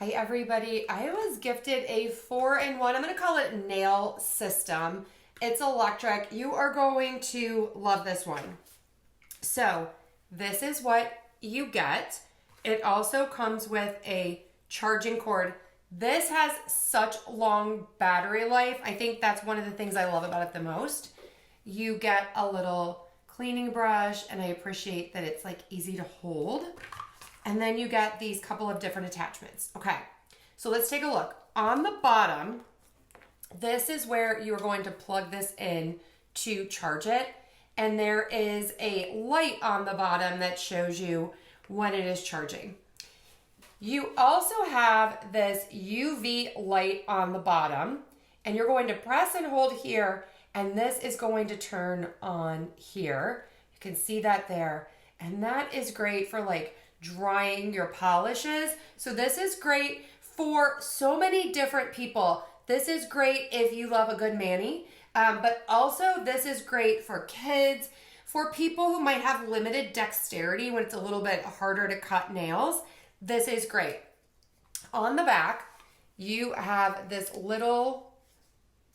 Hi everybody, I was gifted a 4-in-1, I'm going to call it nail system. It's electric. You are going to love this one. So this is what you get. It also comes with a charging cord. This has such long battery life. I think that's one of the things I love about it the most. You get a little cleaning brush, and I appreciate that it's like easy to hold. And then you get these couple of different attachments. Okay, so let's take a look. On the bottom, this is where you're going to plug this in to charge it. And there is a light on the bottom that shows you when it is charging. You also have this UV light on the bottom, and you're going to press and hold here, and this is going to turn on here. You can see that there. And that is great for like drying your polishes. So this is great for so many different people. This is great if you love a good mani, but also this is great for kids, for people who might have limited dexterity when it's a little bit harder to cut nails. This is great. On the back, you have this little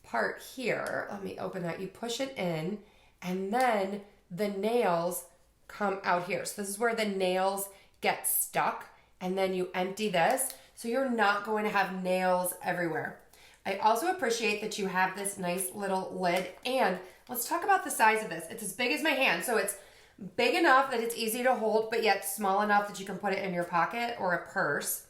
part here. Let me open that. You push it in, and then the nails come out here. So this is where the nails get stuck, and then you empty this, so you're not going to have nails everywhere. I also appreciate that you have this nice little lid, and let's talk about the size of this. It's as big as my hand, so it's big enough that it's easy to hold, but yet small enough that you can put it in your pocket or a purse.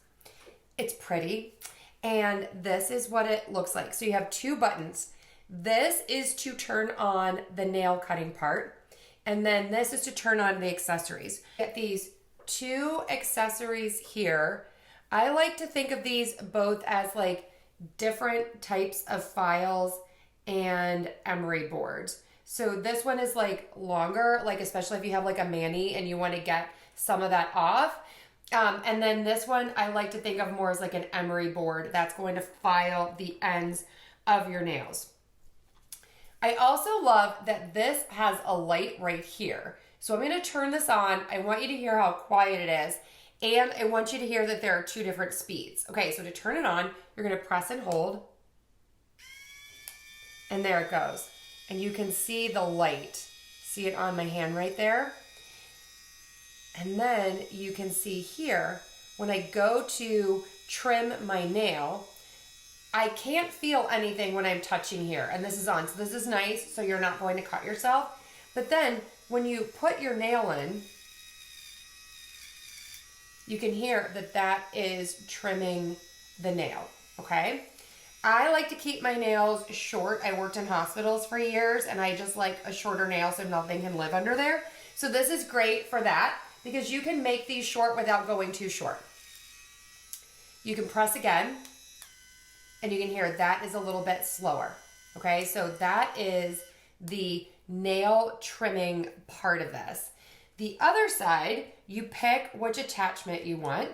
It's pretty, and this is what it looks like. So you have two buttons. This is to turn on the nail cutting part, and then this is to turn on the accessories. Get these two accessories here. I like to think of these both as like different types of files and emery boards. So this one is like longer, like especially if you have like a mani and you want to get some of that off. And then this one I like to think of more as like an emery board that's going to file the ends of your nails. I also love that this has a light right here. So I'm going to turn this on. I want you to hear how quiet it is. And I want you to hear that there are two different speeds. Okay, so to turn it on, you're going to press and hold. And there it goes. And you can see the light. See it on my hand right there? And then you can see here, when I go to trim my nail, I can't feel anything when I'm touching here. And this is on. So this is nice, so you're not going to cut yourself. But then when you put your nail in, you can hear that that is trimming the nail, okay? I like to keep my nails short. I worked in hospitals for years, and I just like a shorter nail so nothing can live under there. So this is great for that because you can make these short without going too short. You can press again, and you can hear that is a little bit slower, okay? So that is the nail trimming part of this. The other side, you pick which attachment you want,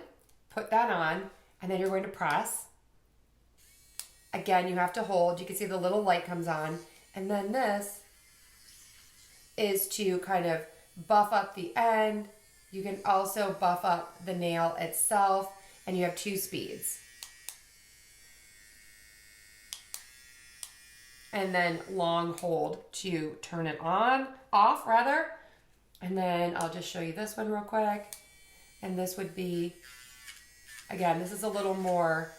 put that on, and then you're going to press. Again, you have to hold. You can see the little light comes on. And then this is to kind of buff up the end. You can also buff up the nail itself, and you have two speeds. And then long hold to turn it off rather. And then I'll just show you this one real quick. And this would be, again, this is a little more,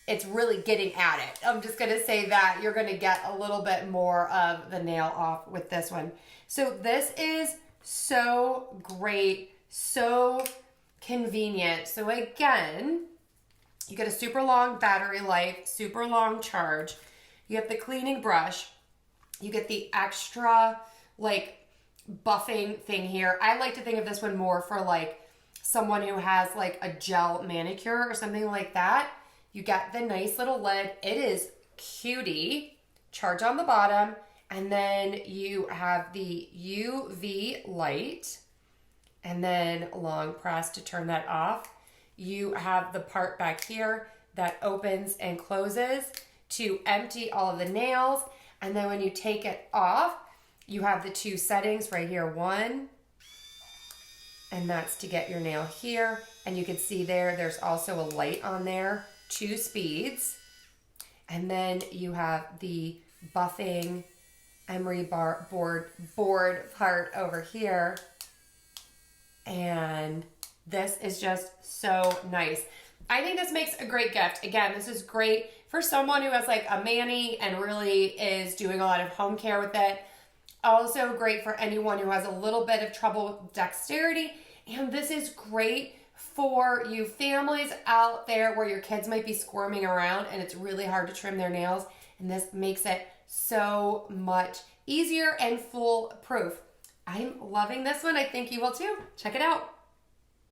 it's really getting at it. I'm just gonna say that you're gonna get a little bit more of the nail off with this one. So this is so great, so convenient. So again, you get a super long battery life, super long charge. You have the cleaning brush. You get the extra like buffing thing here. I like to think of this one more for like someone who has like a gel manicure or something like that. You get the nice little lid. It is cutie. Charge on the bottom. And then you have the UV light. And then long press to turn that off. You have the part back here that opens and closes to empty all of the nails. And then when you take it off, you have the two settings right here. One, and that's to get your nail here. And you can see there's also a light on there, 2 speeds. And then you have the buffing emery board part over here. And this is just so nice. I think this makes a great gift. Again, this is great for someone who has like a Manny and really is doing a lot of home care with it. Also great for anyone who has a little bit of trouble with dexterity. And this is great for you families out there where your kids might be squirming around and it's really hard to trim their nails. And this makes it so much easier and foolproof. I'm loving this one. I think you will too. Check it out.